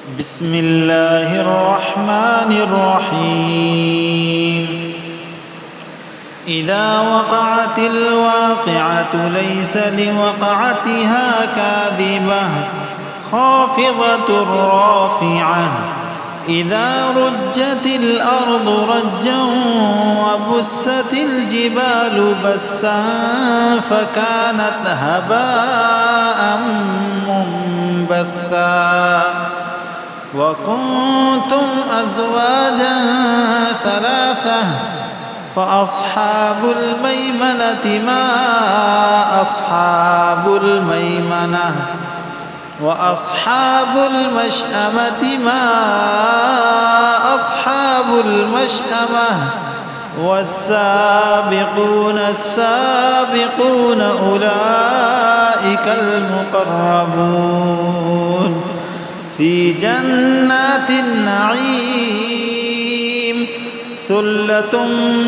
بسم الله الرحمن الرحيم إذا وقعت الواقعة ليس لوقعتها كاذبة خافضة رافعة إذا رجت الأرض رجا وبست الجبال بسا فكانت هباء منبثا وكنتم أزواجا ثلاثة فأصحاب الميمنة ما أصحاب الميمنة وأصحاب المشأمة ما أصحاب المشأمة والسابقون السابقون أولئك المقربون في جنات النعيم ثلة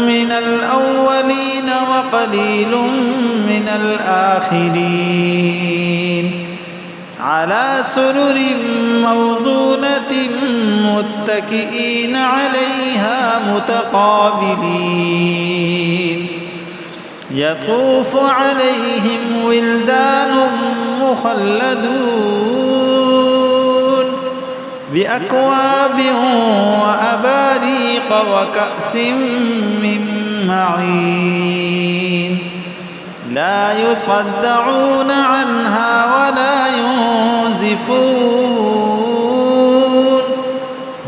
من الأولين وقليل من الآخرين على سرر موضونة متكئين عليها متقابلين يطوف عليهم ولدان مخلدون بأكواب وأباريق وكأس من معين لا يصدعون عنها ولا ينزفون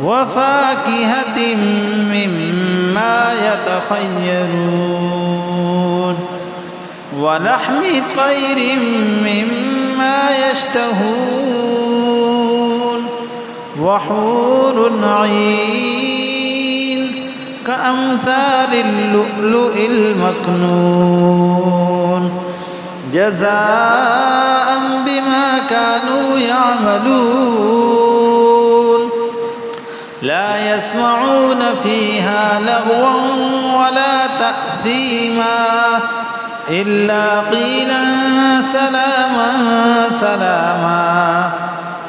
وفاكهة مما يتخيرون ولحم طير مما يشتهون وحور عين كأمثال اللؤلؤ المكنون جزاء بما كانوا يعملون لا يسمعون فيها لغوا ولا تأثيما إلا قيلا سلاما سلاما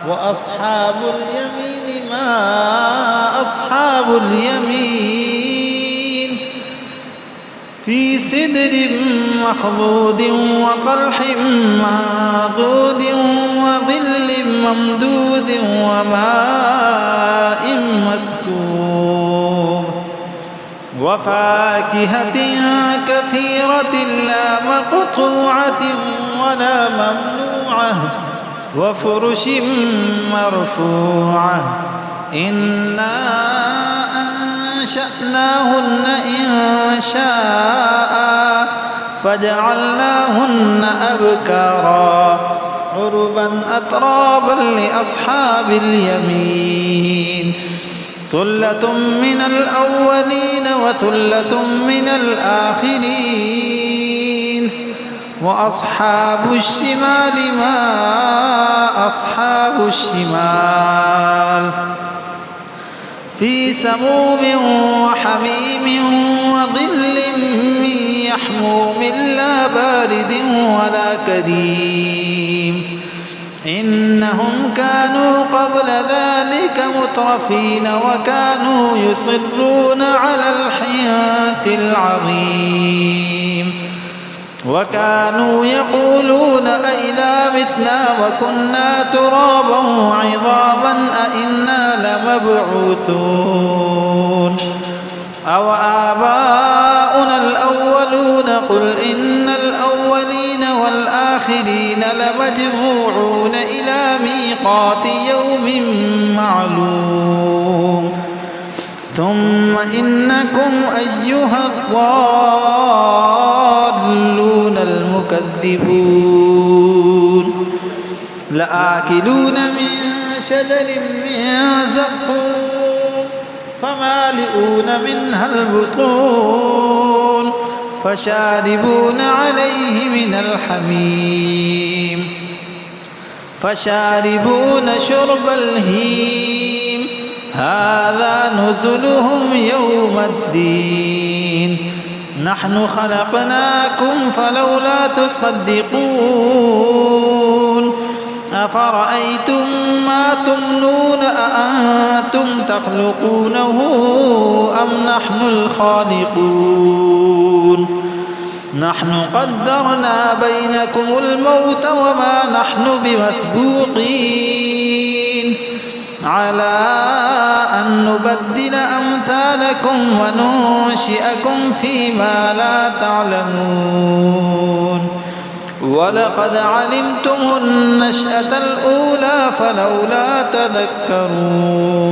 وأصحاب اليمين ما أصحاب اليمين في سدر مخضود وطلح منضود وظل ممدود وماء مسكوب وفاكهة كثيرة لا مقطوعة ولا ممنوعة وفرش مرفوعة إنا أنشأناهن إنشاء فجعلناهن أبكارا عربا أترابا لأصحاب اليمين ثلة من الأولين وثلة من الآخرين وأصحاب الشمال ما أصحاب الشمال في سموم وحميم وظل من يحموم لا بارد ولا كريم إنهم كانوا قبل ذلك مترفين وكانوا يصرون على الحنث العظيم وكانوا يقولون أئذا متنا وكنا ترابا وعظاما أئنا لمبعوثون أو آباؤنا الأولون قل إن الأولين والآخرين لمجموعون إلى ميقات يوم معلوم ثم إنكم أيها الضالون المكذبون لآكلون من شجر من زقوم فمالئون منها البطون فشاربون عليه من الحميم فشاربون شرب الهيم هذا نزلهم يوم الدين نحن خلقناكم فلولا تصدقون أفرأيتم ما تمنون تخلقونه أم نحن الخالقون نحن قدرنا بينكم الموت وما نحن بمسبوقين على أن نبدل أمثالكم وننشئكم فيما لا تعلمون ولقد علمتم النشأة الأولى فلولا تذكرون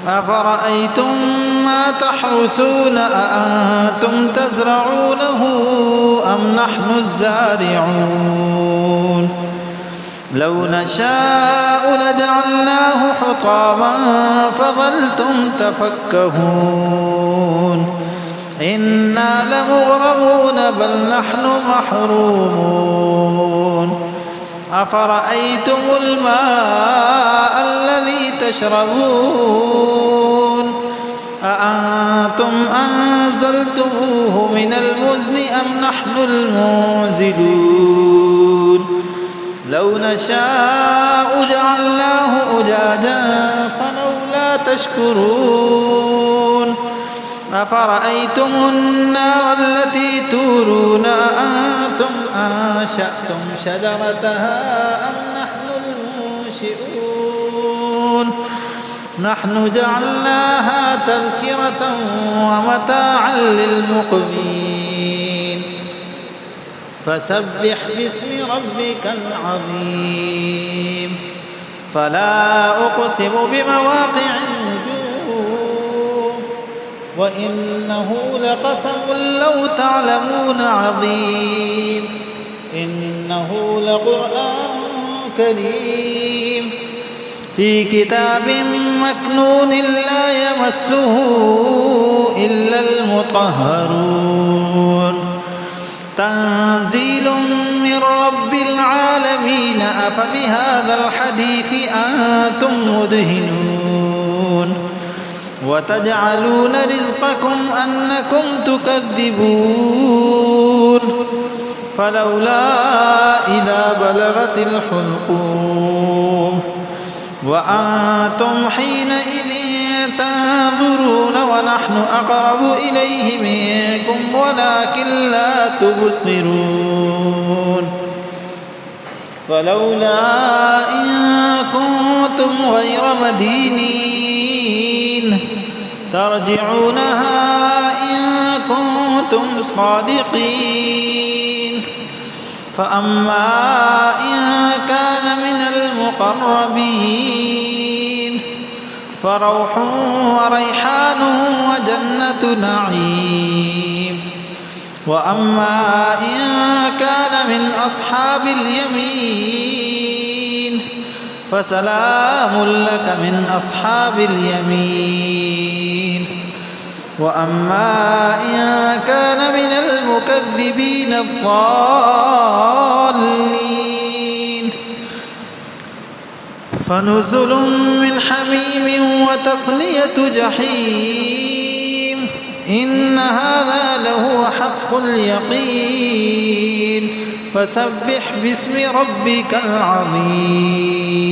أفرأيتم ما تحرثون أأنتم تزرعونه أم نحن الزارعون لو نشاء لجعلناه حطاما فظلتم تفكهون إنا لمغرمون بل نحن محرومون أفرأيتم الماء الذي تشربون أأنتم أنزلتموه من المزن أم نحن المنزلون لو نشاء جعلناه أجاجا فلولا تشكرون أفرأيتم النار التي تورون أأنتم أنشأتم شجرتها أم نحن المنشئون نحن جعلناها تذكرة ومتاعا للمقوين فسبح باسم ربك العظيم فلا أقسم بمواقع النجوم وإنه لقسم لو تعلمون عظيم إنه لقرآن كريم في كتاب مكنون لا يمسه إلا المطهرون تنزيل من رب العالمين أفبهذا الحديث أنتم مدهنون وتجعلون رزقكم أنكم تكذبون فلولا إذا بلغت الحلقوم وأنتم حينئذ تنظرون ونحن أقرب إليه منكم ولكن لا تبصرون فلولا إن كنتم غير مدينين ترجعونها إن كنتم صادقين فأما إن كان من المقربين فروح وريحان وجنة نعيم وأما إن كان من أصحاب اليمين فسلام لك من أصحاب اليمين وأما إن كان من المكذبين الضالين فنزل من حميم وتصلية جحيم إن هذا لهو حق اليقين فسبح باسم ربك العظيم